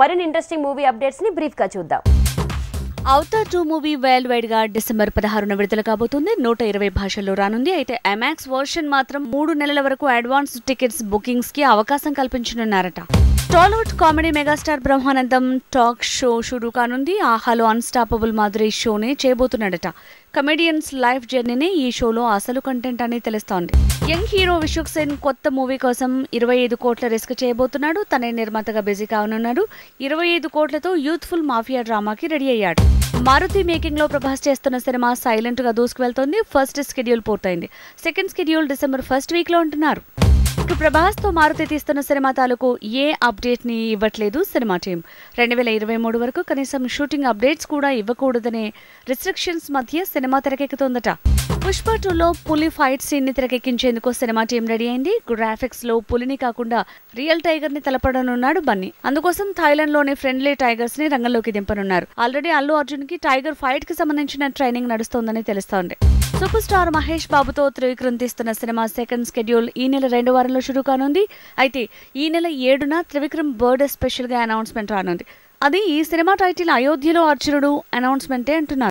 మరిన్ని interesting movie updates ని brief గా చూద్దాం. అవతార్ 2 మూవీ వరల్డ్ వైడ్ గా డిసెంబర్ 16న విడుదల కాబోతుంది. 120 భాషల్లో రానుంది. అయితే ఐమాక్స్ వర్షన్ మాత్రం 3 నెలల వరకు అడ్వాన్స్ టికెట్స్ బుకింగ్స్ కి అవకాశం కల్పించనున్నారట. Tollywood comedy megastar Brahmanandam talk show షురూ కానుంది. ఆహాలో అన్స్టాపబుల్ మాదిరి షోనే చేయబోతున్నాడట. కమెడియన్స్ లైఫ్ జర్నీనే ఈ షోలో అసలు కంటెంట్ అని తెలుస్తోంది. యంగ్ హీరో విశ్వక్ సేన్ కొత్త మూవీ కోసం 25 కోట్ల రిస్క్ చేయబోతున్నాడు. తనే నిర్మాతగా బిజీ కానున్నాడు. 25 కోట్లతో యూత్ఫుల్ మాఫియా డ్రామాకి రెడీ అయ్యాడు. మారుతి మేకింగ్ లో ప్రభాస్ చేస్తున్న సినిమా సైలెంట్ గా దూసుకువెళ్తోంది. ఫస్ట్ షెడ్యూల్ పూర్తయింది. సెకండ్ షెడ్యూల్ డిసెంబర్ 1 వీక్ లో ఉంటున్నారు. ఇక ప్రభాస్ తో మారుతి తీస్తున్న సినిమా తాలూకు ఏ అప్డేట్ ని ఇవ్వట్లేదు సినిమా టీం. 2023 వరకు కనీసం షూటింగ్ అప్డేట్స్ కూడా ఇవ్వకూడదనే రిస్ట్రిక్షన్స్ మధ్య సినిమా తెరకెక్కుతోందట. పుష్ప 2లో పులి ఫైట్ సీన్ ని తెరకెక్కించేందుకు సినిమా టీం రెడీ అయింది. గ్రాఫిక్స్ లో పులిని కాకుండా రియల్ టైగర్ ని తలపడనున్నాడు బన్నీ. అందుకోసం థాయిలాండ్ లోని ఫ్రెండ్లీ టైగర్స్ ని రంగంలోకి దింపనున్నారు. ఆల్రెడీ అల్లు అర్జున్ కి టైగర్ ఫైట్ కి సంబంధించిన ట్రైనింగ్ నడుస్తోందని తెలుస్తోంది. సూపర్ స్టార్ మహేష్ బాబుతో త్రివిక్రమ్ తీస్తున్న సినిమా సెకండ్ షెడ్యూల్ ఈ నెల 2వ వారంలో షురూ కానుంది. అయితే ఈ నెల 7న త్రివిక్రమ్ బర్త్డే స్పెషల్ గా అనౌన్స్మెంట్ రానుంది. అది ఈ సినిమా టైటిల్ అయోధ్యలో అర్జునుడు అనౌన్స్మెంటే అంటున్నారు.